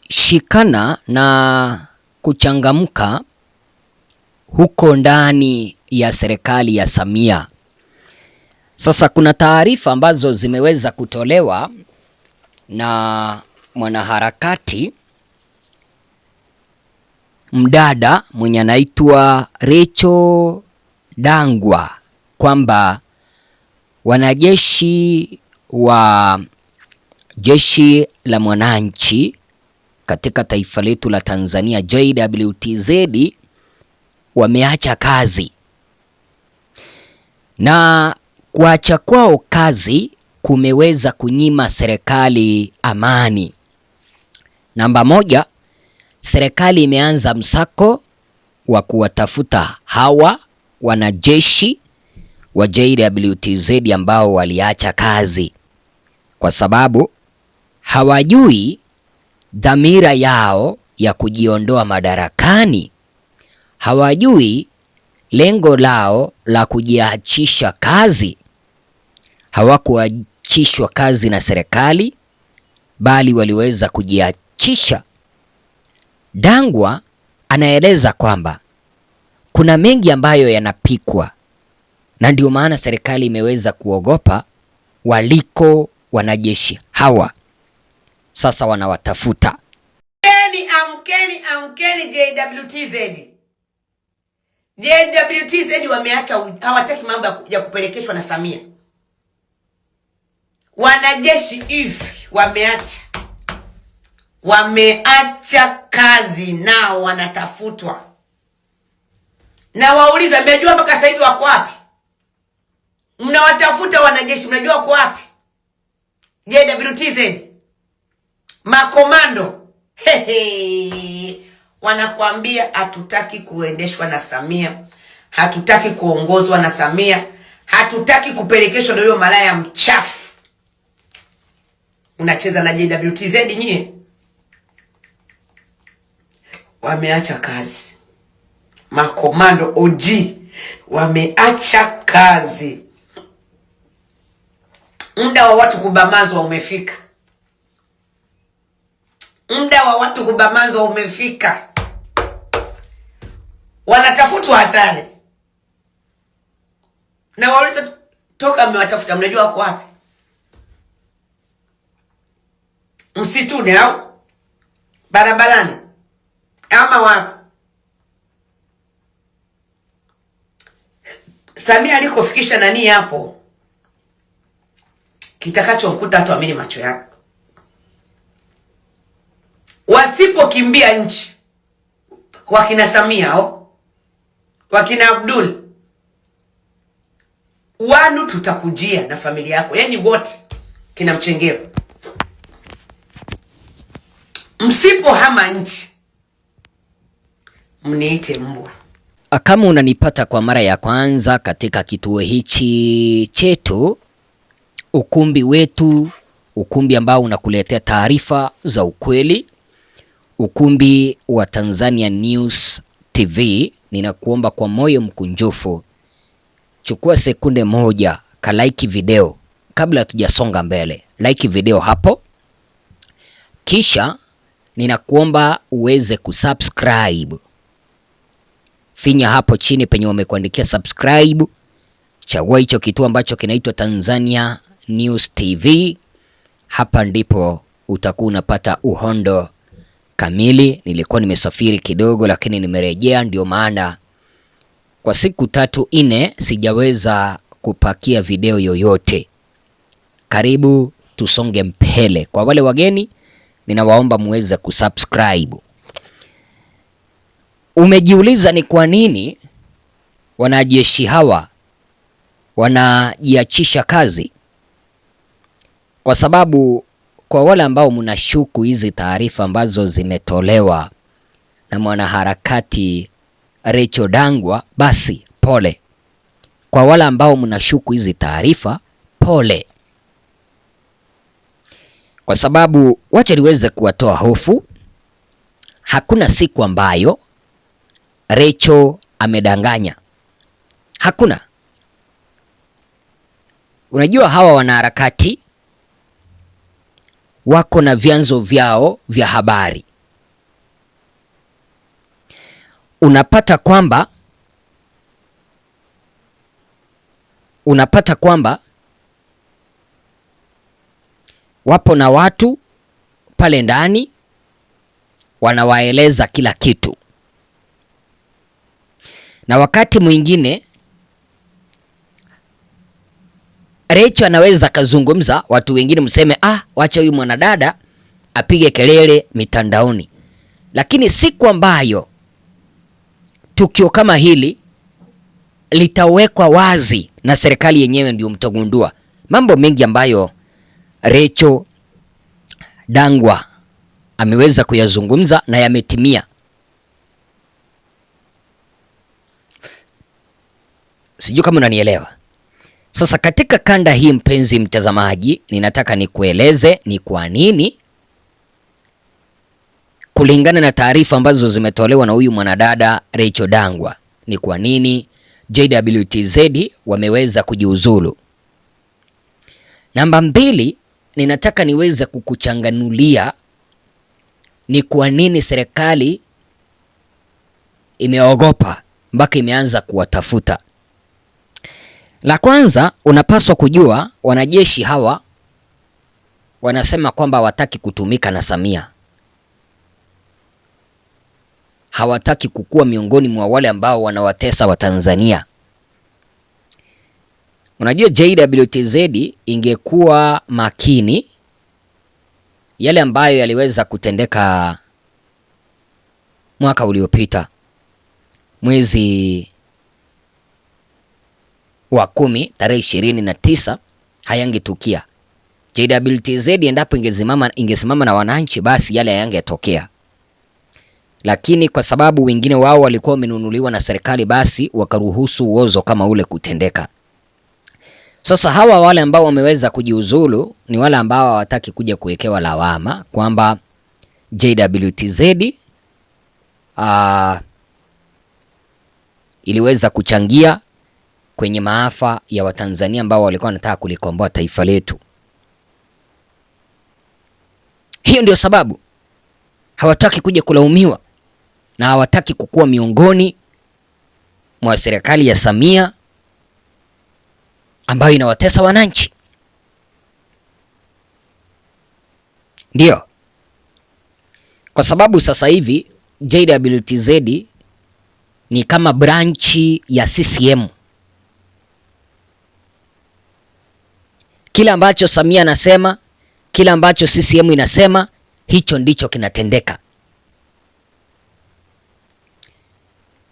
Kumeshikana na kuchangamka huko ndani ya serikali ya Samia. Sasa kuna taarifa ambazo zimeweza kutolewa na mwanaharakati mdada mwenye anaitwa Rachel Dangwa kwamba wanajeshi wa Jeshi la Mwananchi katika taifa letu la Tanzania JWTZ wameacha kazi, na kuacha kwao kazi kumeweza kunyima serikali amani. Namba moja, serikali imeanza msako wa kuwatafuta hawa wanajeshi wa JWTZ ambao waliacha kazi, kwa sababu hawajui dhamira yao ya kujiondoa madarakani. Hawajui lengo lao la kujiachisha kazi. Hawakuachishwa kazi na serikali, bali waliweza kujiachisha. Dangwa anaeleza kwamba kuna mengi ambayo yanapikwa, na ndio maana serikali imeweza kuogopa waliko wanajeshi hawa. Sasa wanawatafuta. Amkeni JWTZ. JWTZ wameacha, hawataki mambo ya kupelekeshwa na Samia. Wanajeshi hivi wameacha kazi, nao wanatafutwa. Na wauliza, mmejua mpaka sasa hivi wako wapi? Mnawatafuta wanajeshi, mnajua wako wapi? JWTZ makomando wanakuambia hatutaki kuendeshwa na Samia, hatutaki kuongozwa na Samia, hatutaki kupelekeshwa na huyo malaya mchafu. Unacheza na JWTZ nyie. Wameacha kazi. Makomando OG wameacha kazi. Muda wa watu kubamazwa umefika. Muda wa watu kubamazwa umefika. Wanatafutwa hatari. Na wauliza, toka mmewatafuta mnajua wako wapi? Msituni au barabarani ama wapi? Samia alikofikisha nani hapo, kitakachomkuta hatuamini macho yako. Wasipokimbia nchi wakina Samia wakina Abdul, wanu tutakujia na familia yako, yani wote kina Mchengero. Msipo hama nchi mniite mbwa. Kama unanipata kwa mara ya kwanza katika kituo hichi chetu, ukumbi wetu, ukumbi ambao unakuletea taarifa za ukweli, ukumbi wa Tanzania News TV, ninakuomba kwa moyo mkunjufu, chukua sekunde moja ka like video kabla tujasonga mbele. Like video hapo, kisha ninakuomba uweze kusubscribe. Finya hapo chini penye wamekuandikia subscribe, chagua hicho kituo ambacho kinaitwa Tanzania News TV. Hapa ndipo utakuwa unapata uhondo kamili. Nilikuwa nimesafiri kidogo, lakini nimerejea, ndio maana kwa siku 3-4 sijaweza kupakia video yoyote. Karibu tusonge mbele. Kwa wale wageni, ninawaomba muweze kusubscribe. Umejiuliza ni kwa nini wanajeshi hawa wanajiachisha kazi? Kwa sababu kwa wale ambao mnashuku hizi taarifa ambazo zimetolewa na mwanaharakati Rachel Dangwa, basi pole. Kwa wale ambao mnashuku hizi taarifa, pole. Kwa sababu wacha niweze kuwatoa hofu. Hakuna siku ambayo Rachel amedanganya. Hakuna. Unajua hawa wanaharakati wako na vyanzo vyao vya habari. Unapata kwamba wapo na watu pale ndani wanawaeleza kila kitu, na wakati mwingine Rachel anaweza kazungumza, watu wengine mseme wacha huyu mwanadada apige kelele mitandaoni, lakini siku ambayo tukio kama hili litawekwa wazi na serikali yenyewe, ndio mtagundua mambo mengi ambayo Rachel Dangwa ameweza kuyazungumza na yametimia. Sijui kama unanielewa. Sasa katika kanda hii, mpenzi mtazamaji, ninataka nikueleze ni kwa nini, kulingana na taarifa ambazo zimetolewa na huyu mwanadada Rachel Dangwa, ni kwa nini JWTZ wameweza kujiuzulu. Namba 2, ninataka niweze kukuchanganulia ni kwa nini serikali imeogopa mpaka imeanza kuwatafuta. La kwanza, unapaswa kujua wanajeshi hawa wanasema kwamba hawataki kutumika na Samia. Hawataki kukua miongoni mwa wale ambao wanawatesa Watanzania. Unajua JWTZ ingekuwa makini, yale ambayo yaliweza kutendeka mwaka uliopita mwezi wa 10 tarehe 29 hayangetukia. JWTZ endapo ingesimama na wananchi, basi yale hayangetokea. Lakini kwa sababu wengine wao walikuwa wamenunuliwa na serikali, basi wakaruhusu uozo kama ule kutendeka. Sasa hawa wale ambao wameweza kujiuzulu ni wale ambao hawataki kuja kuwekewa lawama kwamba JWTZ iliweza kuchangia kwenye maafa ya Watanzania ambao walikuwa wanataka kulikomboa taifa letu. Hiyo ndio sababu hawataki kuja kulaumiwa na hawataki kukua miongoni mwa serikali ya Samia ambayo inawatesa wananchi. Ndio kwa sababu sasa hivi JWTZ ni kama branchi ya CCM. Kila ambacho Samia anasema, kila ambacho CCM inasema, hicho ndicho kinatendeka.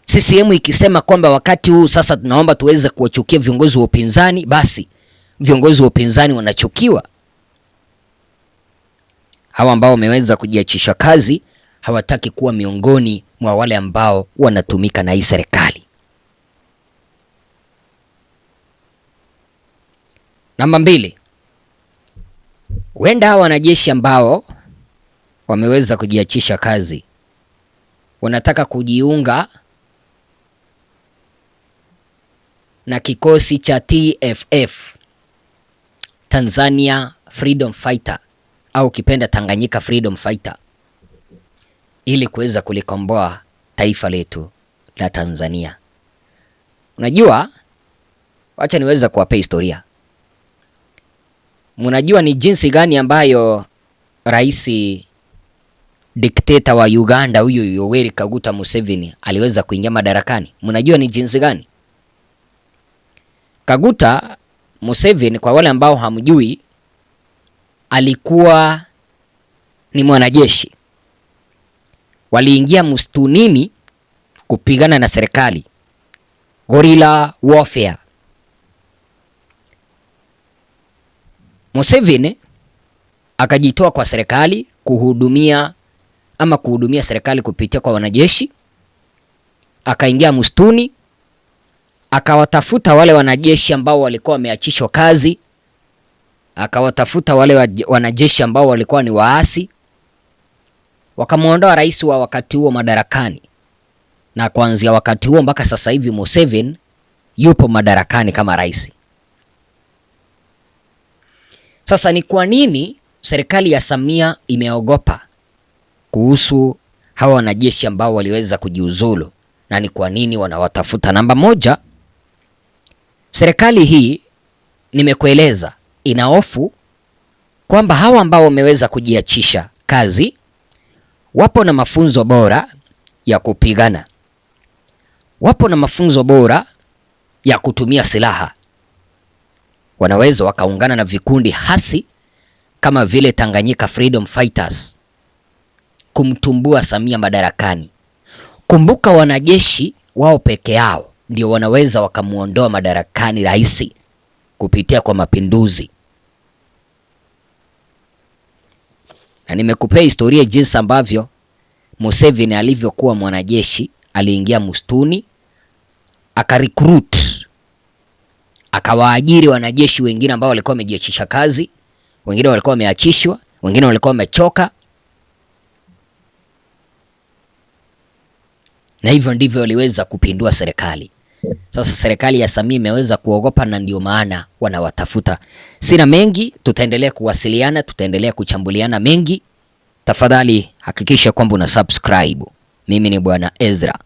CCM ikisema kwamba wakati huu sasa tunaomba tuweze kuwachukia viongozi wa upinzani, basi viongozi wa upinzani wanachukiwa. Hawa ambao wameweza kujiachisha kazi hawataki kuwa miongoni mwa wale ambao wanatumika na hii serikali. Namba 2, huenda hawa wanajeshi ambao wameweza kujiachisha kazi wanataka kujiunga na kikosi cha TFF, Tanzania Freedom Fighter, au kipenda Tanganyika Freedom Fighter, ili kuweza kulikomboa taifa letu la Tanzania. Unajua, wacha niweza kuwapa historia. Mnajua ni jinsi gani ambayo rais dikteta wa Uganda huyu Yoweri Kaguta Museveni aliweza kuingia madarakani? Mnajua ni jinsi gani? Kaguta Museveni, kwa wale ambao hamjui, alikuwa ni mwanajeshi. Waliingia mstunini kupigana na serikali, guerrilla warfare. Museveni akajitoa kwa serikali kuhudumia serikali kupitia kwa wanajeshi. Akaingia msituni, akawatafuta wale wanajeshi ambao walikuwa wameachishwa kazi, akawatafuta wale wanajeshi ambao walikuwa ni waasi, wakamuondoa rais wa wakati huo madarakani. Na kuanzia wakati huo mpaka sasa hivi Museveni yupo madarakani kama rais. Sasa ni kwa nini serikali ya Samia imeogopa kuhusu hawa wanajeshi ambao waliweza kujiuzulu na ni kwa nini wanawatafuta. Namba moja, serikali hii nimekueleza ina hofu kwamba hawa ambao wameweza kujiachisha kazi wapo na mafunzo bora ya kupigana, wapo na mafunzo bora ya kutumia silaha, wanaweza wakaungana na vikundi hasi kama vile Tanganyika Freedom Fighters kumtumbua Samia madarakani. Kumbuka, wanajeshi wao peke yao ndio wanaweza wakamuondoa madarakani rais kupitia kwa mapinduzi. Na nimekupea historia jinsi ambavyo Museveni alivyokuwa mwanajeshi, aliingia msituni akarecruit, akawaajiri wanajeshi wengine ambao walikuwa wamejiachisha kazi, wengine walikuwa wameachishwa, wengine walikuwa wamechoka, na hivyo ndivyo waliweza kupindua serikali. Sasa serikali ya Samia imeweza kuogopa na ndio maana wanawatafuta. Sina mengi, tutaendelea kuwasiliana, tutaendelea kuchambuliana mengi. Tafadhali hakikisha kwamba una subscribe. Mimi ni Bwana Ezra.